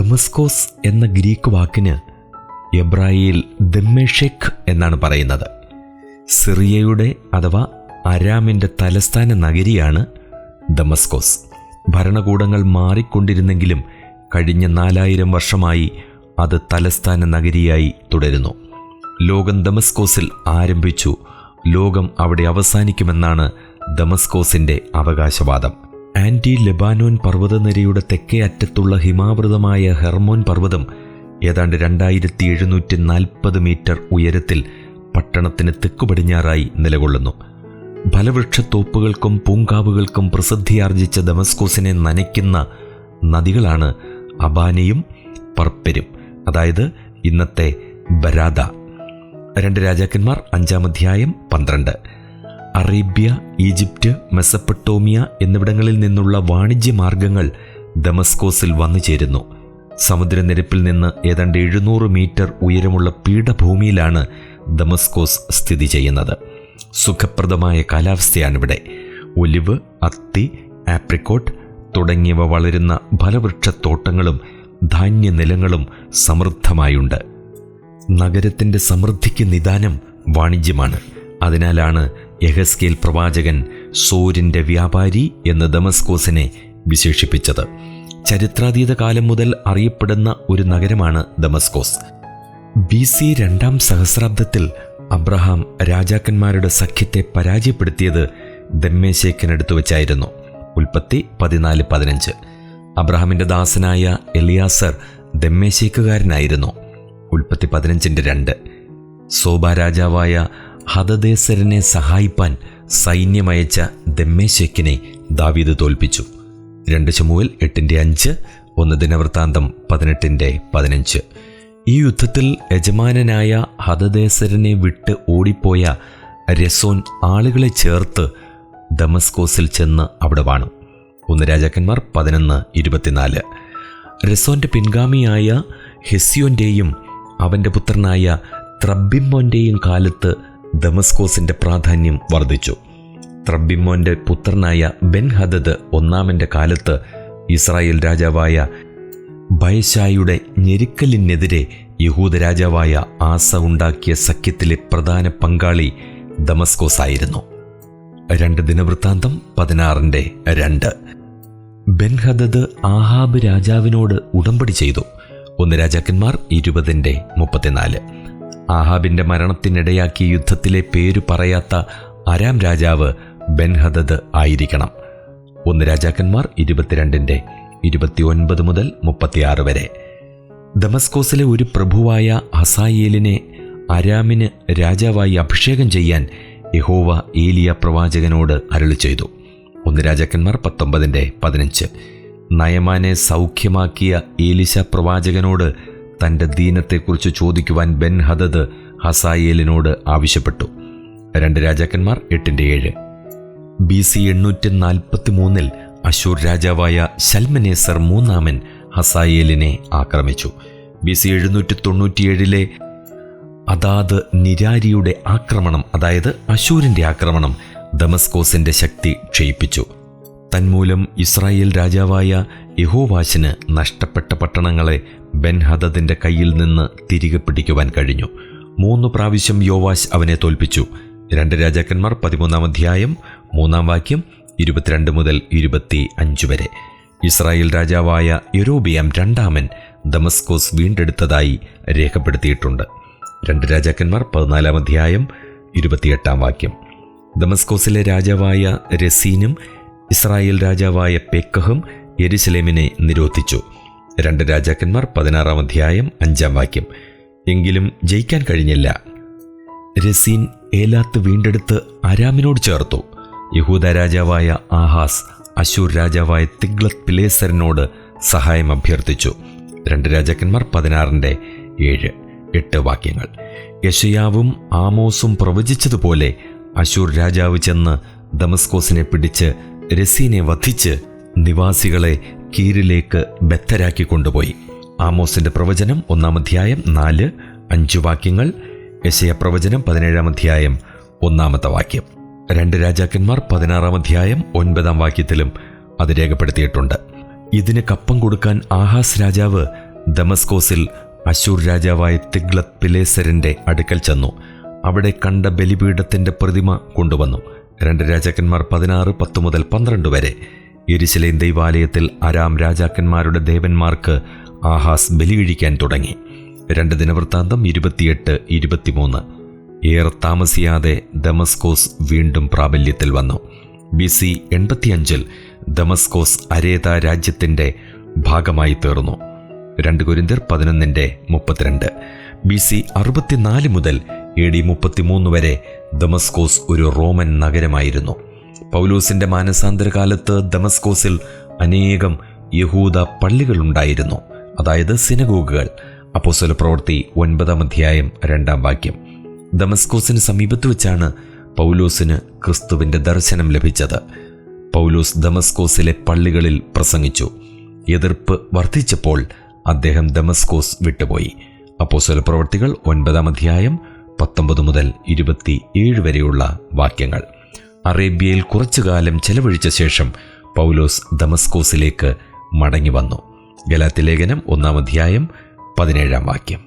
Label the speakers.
Speaker 1: ദമസ്കോസ് എന്ന ഗ്രീക്ക് വാക്കിന് എബ്രായിയിൽ ദമ്മേഷെക് എന്നാണ് പറയുന്നത്. സിറിയയുടെ അഥവാ അരാമിൻ്റെ തലസ്ഥാന നഗരിയാണ് ദമസ്കോസ്. ഭരണകൂടങ്ങൾ മാറിക്കൊണ്ടിരുന്നെങ്കിലും കഴിഞ്ഞ 4000 വർഷമായി അത് തലസ്ഥാന നഗരിയായി തുടരുന്നു. ലോകം ദമസ്കോസിൽ ആരംഭിച്ചു, ലോകം അവിടെ അവസാനിക്കുമെന്നാണ് ദമസ്കോസിൻ്റെ അവകാശവാദം. ആൻറ്റി ലെബാനോൻ പർവ്വതനിരയുടെ തെക്കേ അറ്റത്തുള്ള ഹിമാവൃതമായ ഹെർമോൻ പർവ്വതം ഏതാണ്ട് 2740 മീറ്റർ ഉയരത്തിൽ പട്ടണത്തിന് തെക്കുപടിഞ്ഞാറായി നിലകൊള്ളുന്നു. ഫലവൃക്ഷത്തോപ്പുകൾക്കും പൂങ്കാവുകൾക്കും പ്രസിദ്ധിയാർജിച്ച ദമസ്കോസിനെ നനയ്ക്കുന്ന നദികളാണ് അബാനയും പർപ്പരും, അതായത് ഇന്നത്തെ ബരാദ. 2 രാജാക്കന്മാർ 5-ാം അധ്യായം 12. അറേബ്യ, ഈജിപ്റ്റ്, മെസപ്പൊട്ടോമിയ എന്നിവിടങ്ങളിൽ നിന്നുള്ള വാണിജ്യ മാർഗങ്ങൾ ദമസ്കോസിൽ വന്നു ചേരുന്നു. സമുദ്രനിരപ്പിൽ നിന്ന് ഏതാണ്ട് 700 മീറ്റർ ഉയരമുള്ള പീഠഭൂമിയിലാണ് ദമസ്കോസ് സ്ഥിതി ചെയ്യുന്നത്. സുഖപ്രദമായ കാലാവസ്ഥയാണിവിടെ. ഒലിവ്, അത്തി, ആപ്രിക്കോട്ട് തുടങ്ങിയവ വളരുന്ന ഫലവൃക്ഷത്തോട്ടങ്ങളും ധാന്യനിലങ്ങളും സമൃദ്ധമായുണ്ട്. നഗരത്തിൻ്റെ സമൃദ്ധിക്ക് നിദാനം വാണിജ്യമാണ്. അതിനാലാണ് യെഹെസ്കേൽ പ്രവാചകൻ സോരിൻ്റെ വ്യാപാരി എന്ന് ദമസ്കോസിനെ വിശേഷിപ്പിച്ചത്. ചരിത്രാതീത കാലം മുതൽ അറിയപ്പെടുന്ന ഒരു നഗരമാണ് ദമസ്കോസ്. BC 2-ാം സഹസ്രാബ്ദത്തിൽ അബ്രഹാം രാജാക്കന്മാരുടെ സഖ്യത്തെ പരാജയപ്പെടുത്തിയത് ദമ്മേശേക്കിനടുത്ത് വെച്ചായിരുന്നു. ഉൽപ്പത്തി 14:15. അബ്രഹാമിൻ്റെ ദാസനായ എലിയാസർ ദമ്മേശേക്കുകാരനായിരുന്നു. ഉൽപ്പത്തി 15:2. സോബ രാജാവായ ഹദദേസരനെ സഹായിപ്പാൻ സൈന്യമയച്ച ദമ്മേശേക്കിനെ ദാവീദ് തോൽപ്പിച്ചു. 2 ശമൂവേൽ 8:5, 1 ദിനവൃത്താന്തം 18:15. ഈ യുദ്ധത്തിൽ യജമാനനായ ഹദദേസരനെ വിട്ട് ഓടിപ്പോയ രസോൻ ആളുകളെ ചേർത്ത് ദമസ്കോസിൽ ചെന്ന് അവിടെ വാണു. 1 രാജാക്കന്മാർ 11:24. രസോന്റെ പിൻഗാമിയായ ഹെസ്യോന്റെയും അവൻ്റെ പുത്രനായ ത്രബിമ്മോന്റെയും കാലത്ത് ദമസ്കോസിന്റെ പ്രാധാന്യം വർദ്ധിച്ചു. ത്രബിമ്മോന്റെ പുത്രനായ ബെൻഹദദ് 1-ാമൻ്റെ കാലത്ത് ഇസ്രായേൽ രാജാവായ ബയശായുടെ ഞെരുക്കലിനെതിരെ യഹൂദ രാജാവായ ആസ ഉണ്ടാക്കിയ സഖ്യത്തിലെ പ്രധാന പങ്കാളി ദമസ്കോസ് ആയിരുന്നു. 2 ദിനവൃത്താന്തം 16:2. ബെൻഹദദ് ആഹാബ് രാജാവിനോട് ഉടമ്പടി ചെയ്തു. 1 രാജാക്കന്മാർ 20:34. ആഹാബിന്റെ മരണത്തിനിടയാക്കിയ യുദ്ധത്തിലെ പേരു പറയാത്ത അരാം രാജാവ് ബെൻഹദദ് ആയിരിക്കണം. 1 രാജാക്കന്മാർ 22:29 മുതൽ 36 വരെ. ദമസ്കോസിലെ ഒരു പ്രഭുവായ ഹസായേലിനെ അരാമിന് രാജാവായി അഭിഷേകം ചെയ്യാൻ യഹോവ ഏലിയ പ്രവാചകനോട് അരുളി ചെയ്തു. 1 രാജാക്കന്മാർ 19:15. നയമാനെ സൗഖ്യമാക്കിയ ഏലിശ പ്രവാചകനോട് തൻ്റെ ദീനത്തെക്കുറിച്ച് ചോദിക്കുവാൻ ബെൻഹദദ് ഹസായേലിനോട് ആവശ്യപ്പെട്ടു. 2 രാജാക്കന്മാർ 8:7. BC 843 അശൂർ രാജാവായ ശൽമനേസർ 3-ാമൻ ഹസായേലിനെ ആക്രമിച്ചു. BC 797 അദാദ് നിരാരിയുടെ ആക്രമണം, അതായത് അശൂരിൻ്റെ ആക്രമണം, ദമസ്കോസിന്റെ ശക്തി ക്ഷയിപ്പിച്ചു. തന്മൂലം ഇസ്രായേൽ രാജാവായ യഹോവാശിന് നഷ്ടപ്പെട്ട പട്ടണങ്ങളെ ബെൻഹദദിന്റെ കയ്യിൽ നിന്ന് തിരികെ പിടിക്കുവാൻ കഴിഞ്ഞു. 3 പ്രാവശ്യം യോവാശ് അവനെ തോൽപ്പിച്ചു. 2 രാജാക്കന്മാർ 13-ാം അധ്യായം 3-ാം വാക്യം 22 മുതൽ 25 വരെ. ഇസ്രായേൽ രാജാവായ യൊരോബിയാം 2-ാമൻ ദമസ്കോസ് വീണ്ടെടുത്തതായി രേഖപ്പെടുത്തിയിട്ടുണ്ട്. 2 രാജാക്കന്മാർ 14-ാം അധ്യായം 28-ാം വാക്യം. ദമസ്കോസിലെ രാജാവായ രസീനും ഇസ്രായേൽ രാജാവായ പേക്കഹും യെരുശലേമിനെ നിരോധിച്ചു. 2 രാജാക്കന്മാർ 16-ാം അധ്യായം 5-ാം വാക്യം. എങ്കിലും ജയിക്കാൻ കഴിഞ്ഞില്ല. രസീൻ ഏലാത്ത് വീണ്ടെടുത്ത് അരാമിനോട് ചേർത്തു. യഹൂദ രാജാവായ ആഹാസ് അശൂർ രാജാവായ തിഗ്ലത്ത് പിലേസറിനോട് സഹായം അഭ്യർത്ഥിച്ചു. 2 രാജാക്കന്മാർ 16:7-8 വാക്യങ്ങൾ. യെശയ്യാവും ആമോസും പ്രവചിച്ചതുപോലെ അശൂർ രാജാവ് ചെന്ന് ദമസ്കോസിനെ പിടിച്ച് രസീനെ വധിച്ച് നിവാസികളെ കീരിലേക്ക് ബദ്ധരാക്കി കൊണ്ടുപോയി. ആമോസിന്റെ പ്രവചനം 1-ാം അധ്യായം 4-5 വാക്യങ്ങൾ. യെശയ്യാ പ്രവചനം 17-ാം അധ്യായം 1-ാമത്തെ വാക്യം. 2 രാജാക്കന്മാർ 16-ാം അധ്യായം 9-ാം വാക്യത്തിലും അത് രേഖപ്പെടുത്തിയിട്ടുണ്ട്. ഇതിന് കപ്പം കൊടുക്കാൻ ആഹാസ് രാജാവ് ദമസ്കോസിൽ അശൂർ രാജാവായ തിഗ്ലത്ത് പിലേസരിന്റെ അടുക്കൽ ചെന്നു. അവിടെ കണ്ട ബലിപീഠത്തിന്റെ പ്രതിമ കൊണ്ടുവന്നു. 2 രാജാക്കന്മാർ 16:10-12 വരെ. യെരുശലേം ദൈവാലയത്തിൽ അരാം രാജാക്കന്മാരുടെ ദേവന്മാർക്ക് ആഹാസ് ബലികഴിക്കാൻ തുടങ്ങി. 2 ദിനവൃത്താന്തം 28-23. ഏറെ താമസിയാതെ ദമസ്കോസ് വീണ്ടും പ്രാബല്യത്തിൽ വന്നു. BC 85 ദമസ്കോസ് അരേത രാജ്യത്തിന്റെ ഭാഗമായി തീർന്നു. 2 കൊരിന്ത്യർ 11:32. BC 64 മുതൽ AD 33 വരെ ദമസ്കോസ് ഒരു റോമൻ നഗരമായിരുന്നു. പൗലോസിന്റെ മാനസാന്തരകാലത്ത് ദമസ്കോസിൽ അനേകം യഹൂദ പള്ളികളുണ്ടായിരുന്നു, അതായത് സിനഗോഗുകൾ. അപ്പോസ്തലപ്രവൃത്തി 9-ാം അധ്യായം 2-ാം വാക്യം. ദമസ്കോസിന് സമീപത്ത് വെച്ചാണ് പൗലോസിന് ക്രിസ്തുവിന്റെ ദർശനം ലഭിച്ചത്. പൗലോസ് ദമസ്കോസിലെ പള്ളികളിൽ പ്രസംഗിച്ചു. എതിർപ്പ് വർദ്ധിച്ചപ്പോൾ അദ്ദേഹം ദമസ്കോസ് വിട്ടുപോയി. അപ്പോസ്തലപ്രവൃത്തികൾ 9-ാം അധ്യായം 19 മുതൽ 27 വരെയുള്ള വാക്യങ്ങൾ. അറേബ്യയിൽ കുറച്ചുകാലം ചെലവഴിച്ച ശേഷം പൗലോസ് ദമസ്കോസിലേക്ക് മടങ്ങി വന്നു. ഗലാത്യലേഖനം 1-ാം അധ്യായം 17-ാം വാക്യം.